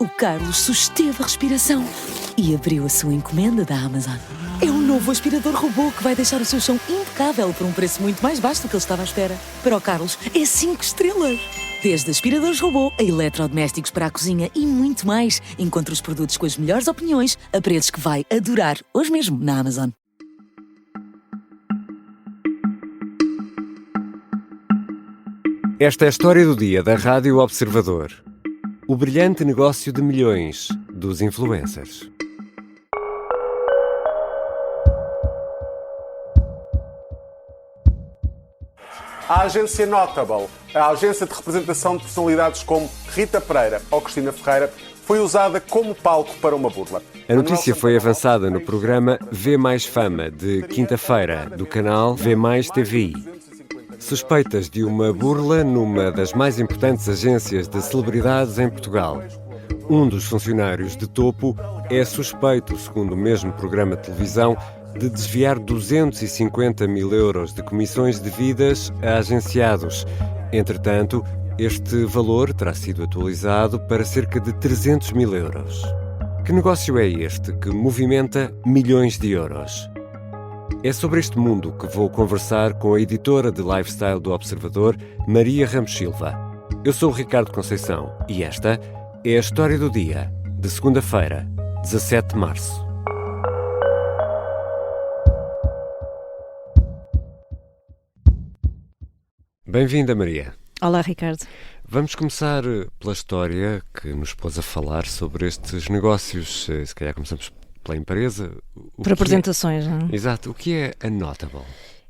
O Carlos susteve a respiração e abriu a sua encomenda da Amazon. É um novo aspirador robô que vai deixar o seu chão impecável por um preço muito mais baixo do que ele estava à espera. Para o Carlos, é 5 estrelas. Desde aspiradores robô a eletrodomésticos para a cozinha e muito mais. Encontre os produtos com as melhores opiniões a preços que vai adorar hoje mesmo na Amazon. Esta é a história do dia da Rádio Observador. O brilhante negócio de milhões dos influencers. A agência Notable, a agência de representação de personalidades como Rita Pereira ou Cristina Ferreira, foi usada como palco para uma burla. A notícia foi avançada no programa Vê Mais Fama, de quinta-feira, do canal Vê Mais TVI. Suspeitas de uma burla numa das mais importantes agências de celebridades em Portugal. Um dos funcionários de topo é suspeito, segundo o mesmo programa de televisão, de desviar 250 mil euros de comissões devidas a agenciados. Entretanto, este valor terá sido atualizado para cerca de 300 mil euros. Que negócio é este que movimenta milhões de euros? É sobre este mundo que vou conversar com a editora de lifestyle do Observador, Maria Ramos Silva. Eu sou o Ricardo Conceição e esta é a história do dia, de segunda-feira, 17 de março. Bem-vinda, Maria. Olá, Ricardo. Vamos começar pela história que nos pôs a falar sobre estes negócios. Se calhar começamos pela empresa. Por apresentações, não é? Exato. O que é a Notable?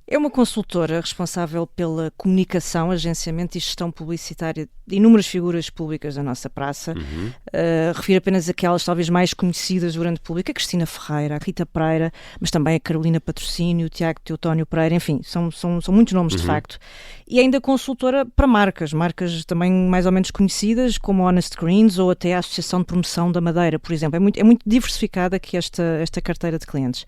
É uma consultora responsável pela comunicação, agenciamento e gestão publicitária de inúmeras figuras públicas da nossa praça. Refiro apenas aquelas talvez mais conhecidas do grande público, a Cristina Ferreira, a Rita Pereira, mas também a Carolina Patrocínio, o Tiago Teotónio Pereira, enfim, são muitos nomes de facto. E ainda consultora para marcas também mais ou menos conhecidas, como a Honest Greens ou até a Associação de Promoção da Madeira, por exemplo. É muito diversificada aqui esta carteira de clientes.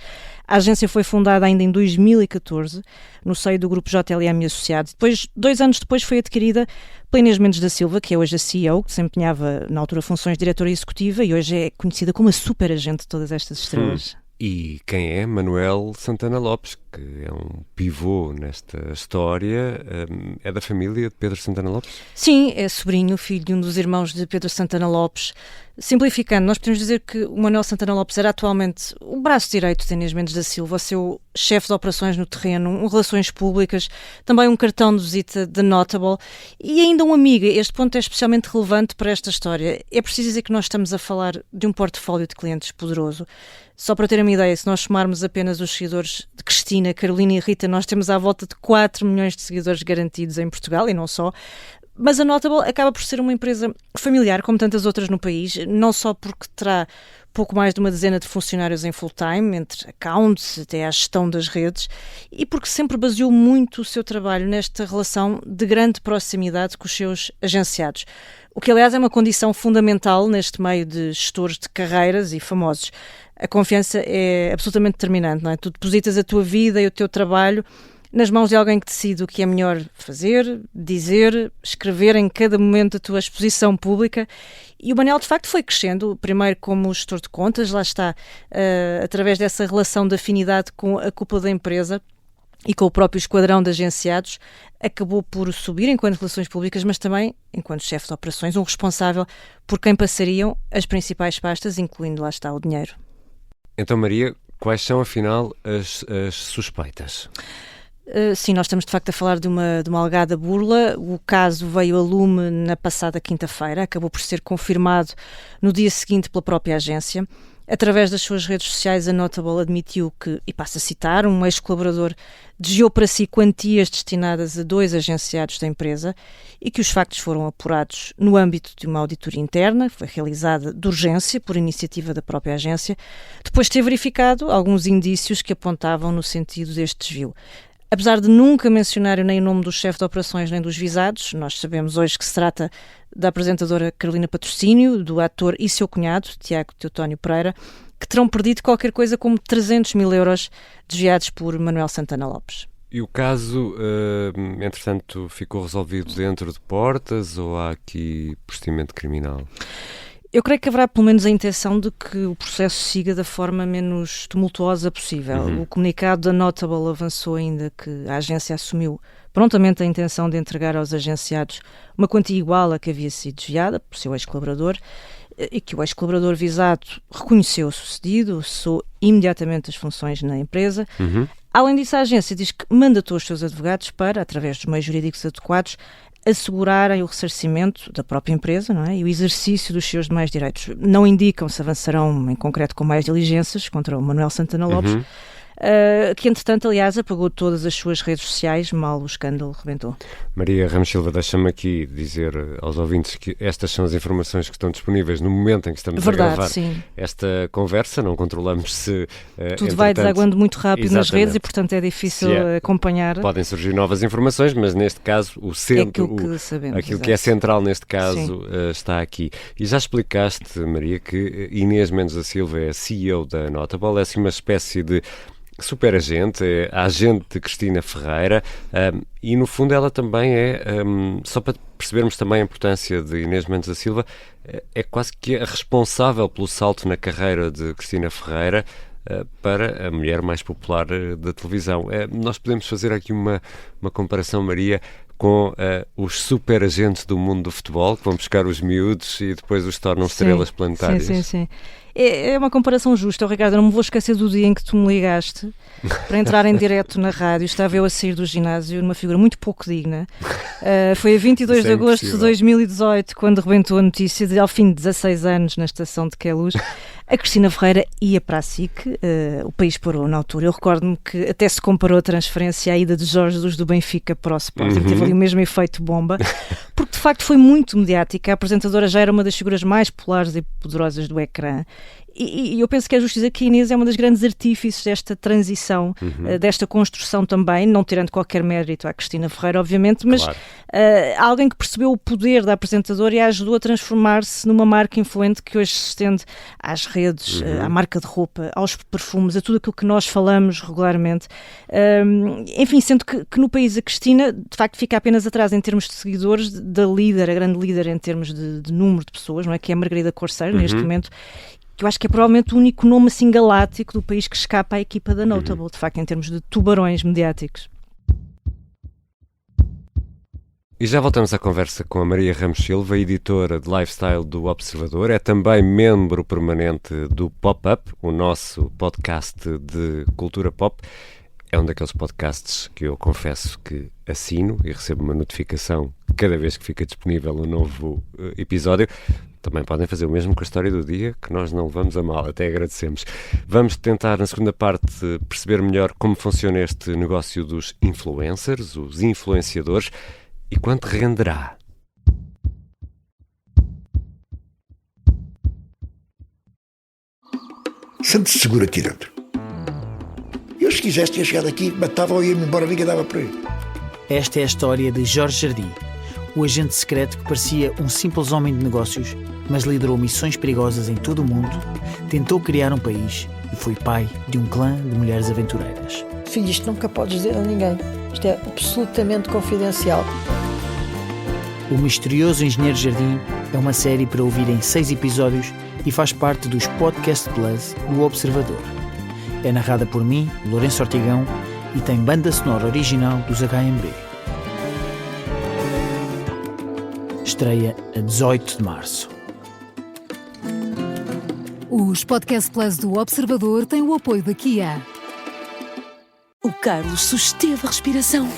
A agência foi fundada ainda em 2014, no seio do grupo JLM Associados. Depois, 2 anos depois, foi adquirida pela Inês Mendes da Silva, que é hoje a CEO, que desempenhava na altura funções de diretora executiva e hoje é conhecida como a super agente de todas estas estrelas. E quem é Manuel Santana Lopes, que é um pivô nesta história, é da família de Pedro Santana Lopes? Sim, é sobrinho, filho de um dos irmãos de Pedro Santana Lopes. Simplificando, nós podemos dizer que o Manuel Santana Lopes era atualmente o braço direito de Inês Mendes da Silva, o seu chefe de operações no terreno, relações públicas, também um cartão de visita de Notable e ainda um amigo. Este ponto é especialmente relevante para esta história. É preciso dizer que nós estamos a falar de um portfólio de clientes poderoso. Só para ter uma ideia, se nós somarmos apenas os seguidores de Cristina, Carolina e Rita, nós temos à volta de 4 milhões de seguidores garantidos em Portugal e não só. Mas a Notable acaba por ser uma empresa familiar, como tantas outras no país, não só porque terá pouco mais de uma dezena de funcionários em full-time, entre accounts até à gestão das redes, e porque sempre baseou muito o seu trabalho nesta relação de grande proximidade com os seus agenciados. O que, aliás, é uma condição fundamental neste meio de gestores de carreiras e famosos. A confiança é absolutamente determinante, não é? Tu depositas a tua vida e o teu trabalho nas mãos de alguém que decide o que é melhor fazer, dizer, escrever em cada momento da tua exposição pública. E o Manel, de facto, foi crescendo, primeiro como gestor de contas, lá está, através dessa relação de afinidade com a cúpula da empresa e com o próprio esquadrão de agenciados, acabou por subir enquanto relações públicas, mas também enquanto chefe de operações, um responsável por quem passariam as principais pastas, incluindo, lá está, o dinheiro. Então, Maria, quais são, afinal, as suspeitas? Sim, nós estamos de facto a falar de uma alegada burla. O caso veio a lume na passada quinta-feira, acabou por ser confirmado no dia seguinte pela própria agência. Através das suas redes sociais, a Notable admitiu que, e passo a citar, um ex-colaborador desviou para si quantias destinadas a 2 agenciados da empresa e que os factos foram apurados no âmbito de uma auditoria interna, foi realizada de urgência por iniciativa da própria agência, depois de ter verificado alguns indícios que apontavam no sentido deste desvio. Apesar de nunca mencionar nem o nome do chefe de operações nem dos visados, nós sabemos hoje que se trata da apresentadora Carolina Patrocínio, do ator e seu cunhado, Tiago Teotónio Pereira, que terão perdido qualquer coisa como 300 mil euros desviados por Manuel Santana Lopes. E o caso, entretanto, ficou resolvido dentro de portas ou há aqui procedimento criminal? Eu creio que haverá pelo menos a intenção de que o processo siga da forma menos tumultuosa possível. O comunicado da Notable avançou ainda que a agência assumiu prontamente a intenção de entregar aos agenciados uma quantia igual à que havia sido desviada por seu ex-colaborador e que o ex-colaborador visado reconheceu o sucedido, cessou imediatamente as funções na empresa. Além disso, a agência diz que mandatou os seus advogados para, através dos meios jurídicos adequados, assegurarem o ressarcimento da própria empresa, não é? E o exercício dos seus demais direitos. Não indicam se avançarão, em concreto, com mais diligências contra o Manuel Santana Lopes, que, entretanto, aliás, apagou todas as suas redes sociais, mal o escândalo rebentou. Maria Ramos Silva, deixa-me aqui dizer aos ouvintes que estas são as informações que estão disponíveis no momento em que estamos a gravar esta conversa. Não controlamos se... Tudo vai desaguando muito rápido nas redes e, portanto, é difícil acompanhar. Podem surgir novas informações, mas neste caso o centro, aquilo que é central neste caso está aqui. E já explicaste, Maria, que Inês Mendes da Silva é a CEO da Notable, é assim uma espécie de superagente, é a agente de Cristina Ferreira, e no fundo ela também é, só para percebermos também a importância de Inês Mendes da Silva, é quase que a responsável pelo salto na carreira de Cristina Ferreira para a mulher mais popular da televisão. Nós podemos fazer aqui uma comparação, Maria, com os superagentes do mundo do futebol, que vão buscar os miúdos e depois os tornam estrelas planetárias. Sim. É uma comparação justa, Ricardo. Eu não me vou esquecer do dia em que tu me ligaste para entrar em direto na rádio. Estava eu a sair do ginásio, numa figura muito pouco digna. Foi a 22 de agosto de 2018, quando rebentou a notícia de, ao fim de 16 anos na estação de Queluz, a Cristina Ferreira ia para a SIC. O país parou na altura. Eu recordo-me que até se comparou a transferência à ida de Jorge Jesus do Benfica para o Sporting. Teve ali o mesmo efeito bomba, porque de facto foi muito mediática. A apresentadora já era uma das figuras mais populares e poderosas do ecrã. E eu penso que é justo dizer que a Inês é uma das grandes artífices desta transição, desta construção também, não tirando qualquer mérito à Cristina Ferreira, obviamente, mas alguém que percebeu o poder da apresentadora e a ajudou a transformar-se numa marca influente que hoje se estende às redes, à marca de roupa, aos perfumes, a tudo aquilo que nós falamos regularmente. Enfim, sendo que no país a Cristina, de facto, fica apenas atrás em termos de seguidores da líder, a grande líder em termos de número de pessoas, não é? Que é a Margarida Corseiro, neste momento, que eu acho que é provavelmente o único nome assim galáctico do país que escapa à equipa da Notable, de facto, em termos de tubarões mediáticos. E já voltamos à conversa com a Maria Ramos Silva, editora de lifestyle do Observador, é também membro permanente do Pop-Up, o nosso podcast de cultura pop. É um daqueles podcasts que eu confesso que assino e recebo uma notificação cada vez que fica disponível um novo episódio. Também podem fazer o mesmo com a história do dia, que nós não levamos a mal, até agradecemos. Vamos tentar, na segunda parte, perceber melhor como funciona este negócio dos influencers, os influenciadores, e quanto renderá. Sente-se seguro aqui dentro. Eu, se quisesse, tinha chegado aqui, matava ou ia-me embora, ninguém dava por aí. Esta é a história de Jorge Jardim, o agente secreto que parecia um simples homem de negócios, mas liderou missões perigosas em todo o mundo, tentou criar um país e foi pai de um clã de mulheres aventureiras. Filho, isto nunca podes dizer a ninguém. Isto é absolutamente confidencial. O Misterioso Engenheiro Jardim é uma série para ouvir em 6 episódios e faz parte dos Podcast Plus do Observador. É narrada por mim, Lourenço Ortigão, e tem banda sonora original dos HMB. Estreia a 18 de março. Os Podcast Plus do Observador têm o apoio da Kia. O Carlos susteve a respiração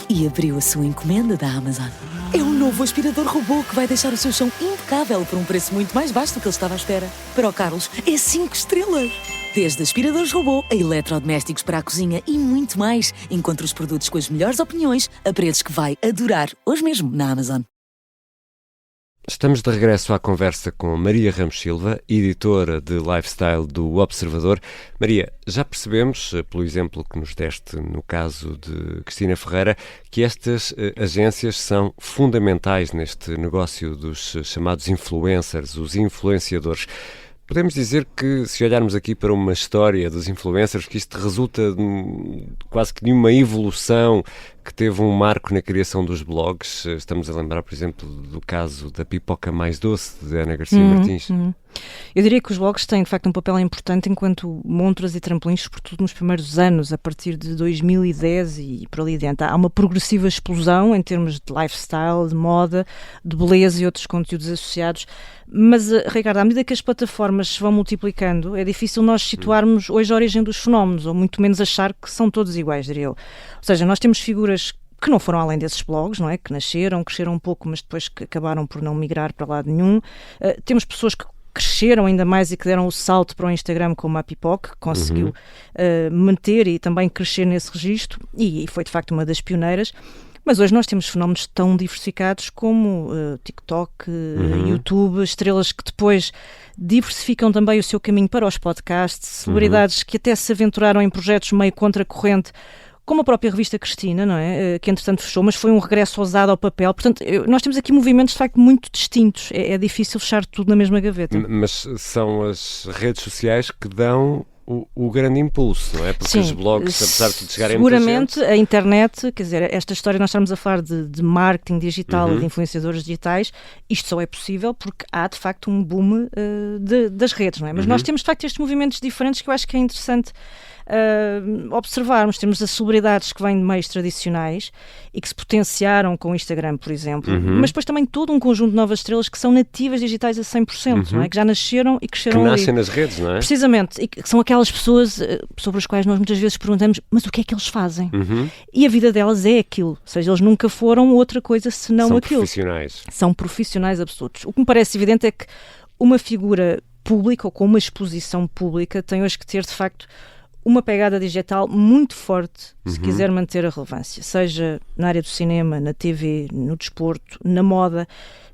e abriu a sua encomenda da Amazon. É um novo aspirador robô que vai deixar o seu chão impecável por um preço muito mais baixo do que ele estava à espera. Para o Carlos, é 5 estrelas. Desde aspiradores robô a eletrodomésticos para a cozinha e muito mais. Encontre os produtos com as melhores opiniões a preços que vai adorar hoje mesmo na Amazon. Estamos de regresso à conversa com Maria Ramos Silva, editora de lifestyle do Observador. Maria, já percebemos, pelo exemplo que nos deste no caso de Cristina Ferreira, que estas agências são fundamentais neste negócio dos chamados influencers, os influenciadores. Podemos dizer que, se olharmos aqui para uma história dos influencers, que isto resulta quase que de uma evolução que teve um marco na criação dos blogs. Estamos a lembrar, por exemplo, do caso da pipoca mais doce, de Ana Garcia Martins. Eu diria que os blogs têm, de facto, um papel importante enquanto montras e trampolins, sobretudo nos primeiros anos, a partir de 2010 e por ali adiante. Há uma progressiva explosão em termos de lifestyle, de moda, de beleza e outros conteúdos associados. Mas, Ricardo, à medida que as plataformas se vão multiplicando, é difícil nós situarmos hoje a origem dos fenómenos, ou muito menos achar que são todos iguais, diria eu. Ou seja, nós temos figuras que não foram além desses blogs, não é? Que nasceram, cresceram um pouco, mas depois que acabaram por não migrar para lado nenhum. Temos pessoas que cresceram ainda mais e que deram o salto para o Instagram, como a Pipoca, que conseguiu manter e também crescer nesse registro, e foi de facto uma das pioneiras. Mas hoje nós temos fenómenos tão diversificados como TikTok, YouTube, estrelas que depois diversificam também o seu caminho para os podcasts, celebridades que até se aventuraram em projetos meio contracorrente, como a própria revista Cristina, não é? Que entretanto fechou, mas foi um regresso ousado ao papel. Portanto, nós temos aqui movimentos de facto muito distintos. É difícil fechar tudo na mesma gaveta. Mas são as redes sociais que dão o grande impulso, não é? Porque os blogs, apesar de chegarem a muita gente... Seguramente a internet, quer dizer, esta história nós estamos a falar de marketing digital, de influenciadores digitais, isto só é possível porque há de facto um boom das redes, não é? Mas nós temos de facto estes movimentos diferentes que eu acho que é interessante observarmos. Temos as celebridades que vêm de meios tradicionais e que se potenciaram com o Instagram, por exemplo, mas depois também todo um conjunto de novas estrelas que são nativas digitais a 100%, não é? Que já nasceram e cresceram que ali. nascem nas redes, não é? Precisamente, e que são aquelas pessoas sobre as quais nós muitas vezes perguntamos, mas o que é que eles fazem? E a vida delas é aquilo, ou seja, eles nunca foram outra coisa senão aquilo. São profissionais absolutos. O que me parece evidente é que uma figura pública ou com uma exposição pública tem hoje que ter, de facto, uma pegada digital muito forte se quiser manter a relevância, seja na área do cinema, na TV, no desporto, na moda.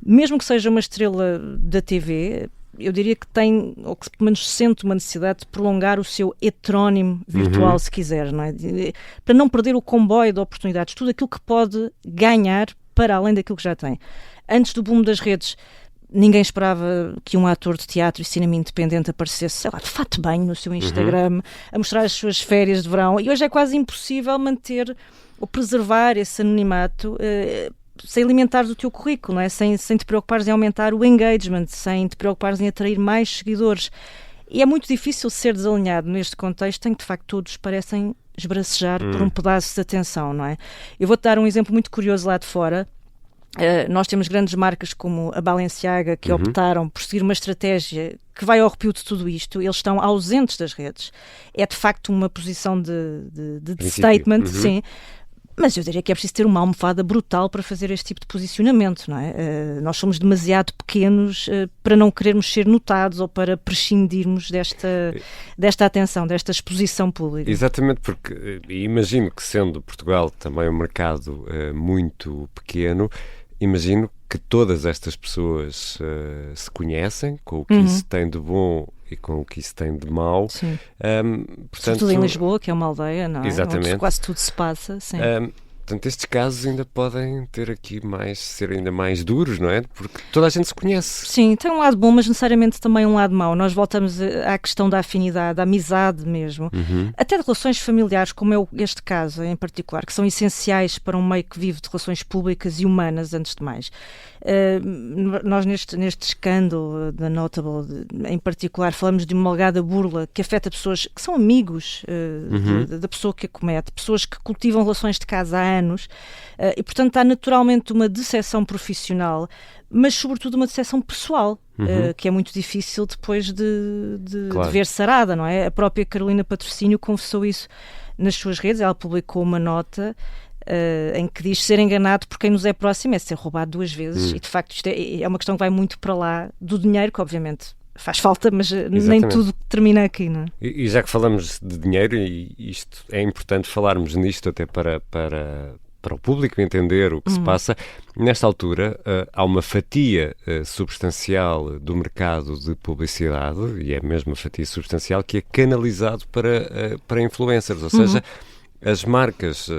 Mesmo que seja uma estrela da TV, eu diria que tem, ou que pelo menos sente uma necessidade de prolongar o seu heterónimo virtual, se quiser, não é? Para não perder o comboio de oportunidades, tudo aquilo que pode ganhar para além daquilo que já tem. Antes do boom das redes, ninguém esperava que um ator de teatro e cinema independente aparecesse, sei lá, de fato de banho no seu Instagram, a mostrar as suas férias de verão, e hoje é quase impossível manter ou preservar esse anonimato sem alimentares o teu currículo, não é? Sem te preocupares em aumentar o engagement, sem te preocupares em atrair mais seguidores. E é muito difícil ser desalinhado neste contexto em que de facto todos parecem esbracejar por um pedaço de atenção, não é? Eu vou-te dar um exemplo muito curioso lá de fora. Nós temos grandes marcas como a Balenciaga que optaram por seguir uma estratégia que vai ao arrepio de tudo isto. Eles estão ausentes das redes. É de facto uma posição de statement, sim. Mas eu diria que é preciso ter uma almofada brutal para fazer este tipo de posicionamento, não é? Nós somos demasiado pequenos para não querermos ser notados ou para prescindirmos desta atenção, desta exposição pública. Exatamente, porque imagino que, sendo Portugal também um mercado muito pequeno, imagino que todas estas pessoas se conhecem, com o que isso tem de bom e com o que isso tem de mau. Sim. Portanto, sobretudo em Lisboa, que é uma aldeia, não é? Exatamente. Onde quase tudo se passa. Sim. Portanto, estes casos ainda podem ter aqui ser ainda mais duros, não é? Porque toda a gente se conhece. Sim, tem um lado bom, mas necessariamente também um lado mau. Nós voltamos à questão da afinidade, da amizade mesmo. Até de relações familiares, como é este caso em particular, que são essenciais para um meio que vive de relações públicas e humanas, antes de mais. Nós neste escândalo da Notable, em particular, falamos de uma alegada burla que afeta pessoas que são amigos da pessoa que a comete, pessoas que cultivam relações de casa há anos, e portanto há naturalmente uma decepção profissional, mas sobretudo uma decepção pessoal, que é muito difícil depois de ver sarada, não é? A própria Carolina Patrocínio confessou isso nas suas redes. Ela publicou uma nota em que diz ser enganado por quem nos é próximo é ser roubado 2 vezes, e de facto isto é uma questão que vai muito para lá do dinheiro, que obviamente faz falta, mas nem tudo termina aqui, não é? E já que falamos de dinheiro, e isto é importante falarmos nisto até para o público entender o que se passa, nesta altura há uma fatia substancial do mercado de publicidade, e é mesmo uma fatia substancial, que é canalizado para influencers, ou seja, as marcas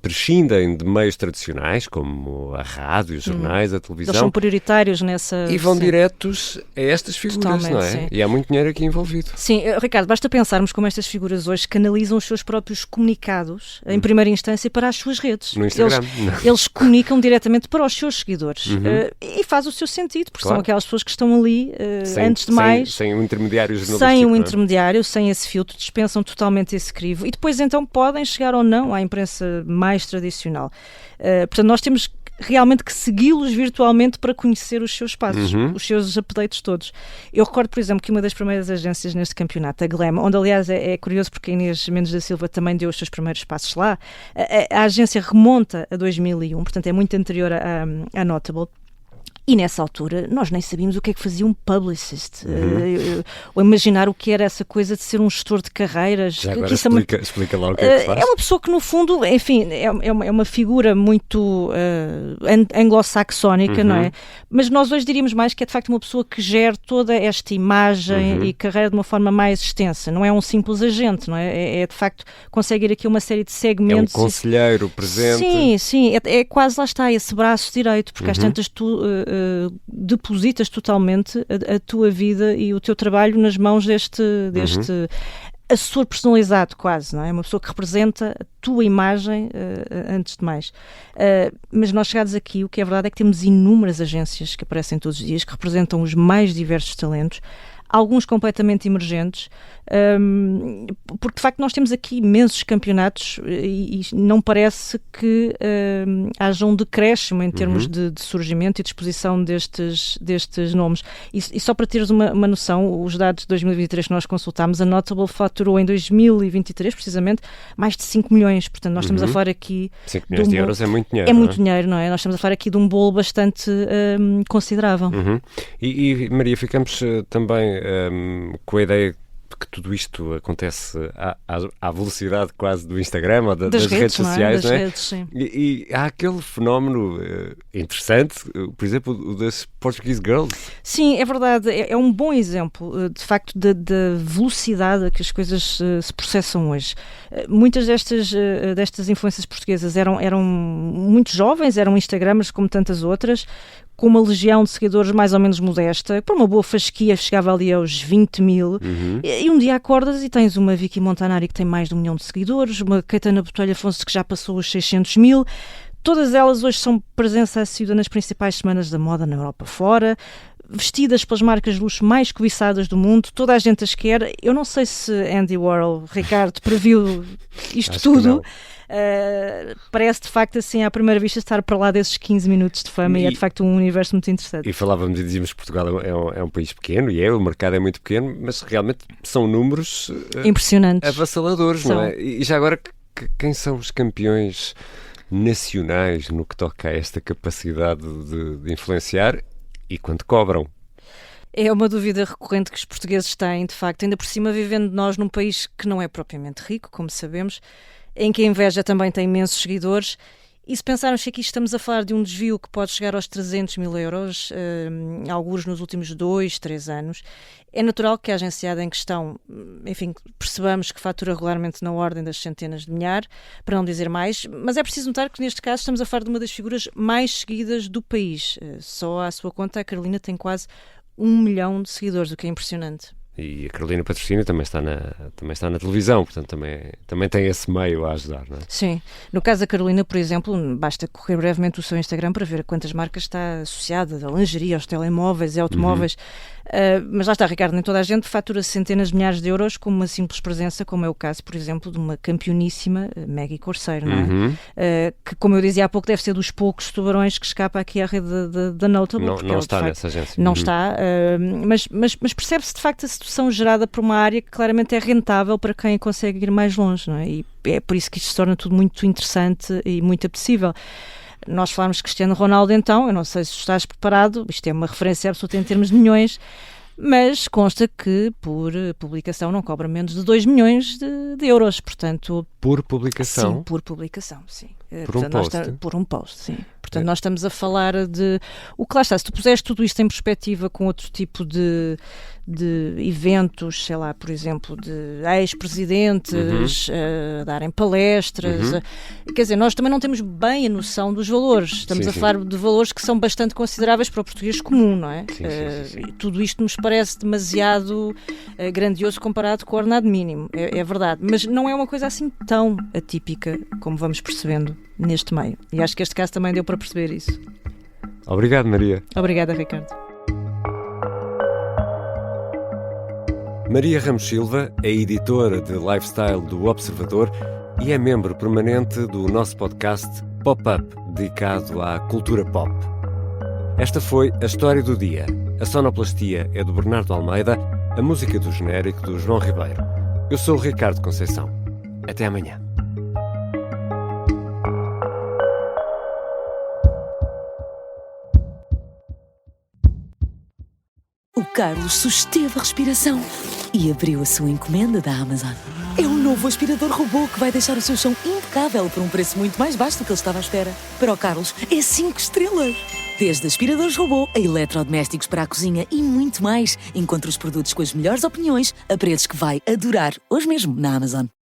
prescindem de meios tradicionais, como a rádio, os jornais, a televisão. Eles são prioritários nessa... E vão diretos a estas figuras, totalmente, não é? sim. E há muito dinheiro aqui envolvido. Sim, Ricardo, basta pensarmos como estas figuras hoje canalizam os seus próprios comunicados, em primeira instância, para as suas redes. No Instagram. Eles comunicam diretamente para os seus seguidores. E faz o seu sentido, porque são aquelas pessoas que estão ali, antes de mais... Sem um intermediário jornalístico. Sem um intermediário, sem esse filtro, dispensam totalmente esse crivo. E depois, então, podem chegar ou não à imprensa mais tradicional. Portanto, nós temos realmente que segui-los virtualmente para conhecer os seus passos, os seus updates todos. Eu recordo, por exemplo, que uma das primeiras agências neste campeonato, a Glam, onde aliás é curioso porque a Inês Mendes da Silva também deu os seus primeiros passos lá, a agência remonta a 2001, portanto é muito anterior à Notable. E nessa altura nós nem sabíamos o que é que fazia um publicist, ou imaginar o que era essa coisa de ser um gestor de carreiras. Já agora explica lá o que é que faz. É uma pessoa que no fundo, enfim, é uma figura muito anglo-saxónica, não é? Mas nós hoje diríamos mais que é de facto uma pessoa que gera toda esta imagem e carreira de uma forma mais extensa. Não é um simples agente, não é? É de facto, consegue ir aqui uma série de segmentos. É um conselheiro presente. Sim, é quase, lá está, esse braço direito, porque às tantas tu depositas totalmente a tua vida e o teu trabalho nas mãos deste assessor personalizado quase, não é? Uma pessoa que representa a tua imagem antes de mais. Mas nós chegados aqui, o que é verdade é que temos inúmeras agências que aparecem todos os dias, que representam os mais diversos talentos, alguns completamente emergentes, porque de facto nós temos aqui imensos campeonatos e não parece que haja um decréscimo em termos de surgimento e de exposição destes nomes. E só para teres uma noção, os dados de 2023 que nós consultámos, a Notable faturou em 2023, precisamente, mais de 5 milhões. Portanto, nós estamos a falar aqui... 5 milhões de euros é muito dinheiro. É muito dinheiro, não é? Nós estamos a falar aqui de um bolo bastante considerável. E Maria, ficamos também com a ideia que tudo isto acontece à velocidade quase do Instagram ou das redes sociais, não é? Redes, sim. E há aquele fenómeno interessante, por exemplo, o das Portuguese Girls. Sim, é verdade. É um bom exemplo, de facto, da velocidade a que as coisas se processam hoje. Muitas destas influências portuguesas eram muito jovens, eram Instagramers como tantas outras, com uma legião de seguidores mais ou menos modesta, por uma boa fasquia chegava ali aos 20 mil, e um dia acordas e tens uma Vicky Montanari que tem mais de 1 milhão de seguidores, uma Caetana Botelho Afonso que já passou os 600 mil, todas elas hoje são presença assídua nas principais semanas da moda na Europa fora, vestidas pelas marcas de luxo mais cobiçadas do mundo, toda a gente as quer. Eu não sei se Andy Warhol, Ricardo, previu isto Acho tudo. Parece de facto assim à primeira vista estar para lá desses 15 minutos de fama e é de facto um universo muito interessante. E falávamos e dizíamos que Portugal é um país pequeno e o mercado é muito pequeno, mas realmente são números impressionantes, avassaladores, não é? E já agora, quem são os campeões nacionais no que toca a esta capacidade de influenciar e quanto cobram? É uma dúvida recorrente que os portugueses têm, de facto, ainda por cima vivendo nós num país que não é propriamente rico, como sabemos, em que a inveja também tem imensos seguidores. E se pensarmos que aqui estamos a falar de um desvio que pode chegar aos 300 mil euros, alguns nos últimos 2, 3 anos, é natural que a agenciada em questão, enfim, percebamos que fatura regularmente na ordem das centenas de milhares, para não dizer mais, mas é preciso notar que neste caso estamos a falar de uma das figuras mais seguidas do país. Só à sua conta a Carolina tem quase 1 milhão de seguidores, o que é impressionante. E a Carolina Patrocínio também está na televisão, portanto também tem esse meio a ajudar, não é? Sim. No caso da Carolina, por exemplo, basta correr brevemente o seu Instagram para ver a quantas marcas está associada, da lingerie aos telemóveis e automóveis. Mas lá está, Ricardo, nem toda a gente fatura centenas de milhares de euros com uma simples presença, como é o caso, por exemplo, de uma campeoníssima Maggie Corseiro, não é? Que, como eu dizia há pouco, deve ser dos poucos tubarões que escapa aqui à rede da Notable. Não está nessa agência. Não está, mas percebe-se de facto a situação gerada por uma área que claramente é rentável para quem consegue ir mais longe, não é? E é por isso que isto se torna tudo muito interessante e muito apetecível. Nós falámos de Cristiano Ronaldo, então, eu não sei se estás preparado, isto é uma referência absoluta em termos de milhões, mas consta que por publicação não cobra menos de 2 milhões de euros, portanto... Por publicação? Sim, por publicação, sim. Por um post? Por um post, sim. Portanto, nós estamos a falar de... O que lá está, se tu puseres tudo isto em perspectiva com outro tipo de eventos, sei lá, por exemplo, de ex-presidentes darem palestras, quer dizer, nós também não temos bem a noção dos valores. Estamos a falar de valores que são bastante consideráveis para o português comum, não é? Sim. Tudo isto nos parece demasiado grandioso comparado com o ordenado mínimo, é verdade, mas não é uma coisa assim tão atípica como vamos percebendo neste meio. E acho que este caso também deu para perceber isso. Obrigado, Maria. Obrigada, Ricardo. Maria Ramos Silva é editora de lifestyle do Observador e é membro permanente do nosso podcast Pop-Up, dedicado à cultura pop. Esta foi a história do dia. A sonoplastia é do Bernardo Almeida, a música do genérico do João Ribeiro. Eu sou o Ricardo Conceição. Até amanhã. O Carlos susteve a respiração e abriu a sua encomenda da Amazon. É um novo aspirador robô que vai deixar o seu chão impecável por um preço muito mais baixo do que ele estava à espera. Para o Carlos, é 5 estrelas. Desde aspiradores robô a eletrodomésticos para a cozinha e muito mais. Encontre os produtos com as melhores opiniões a preços que vai adorar hoje mesmo na Amazon.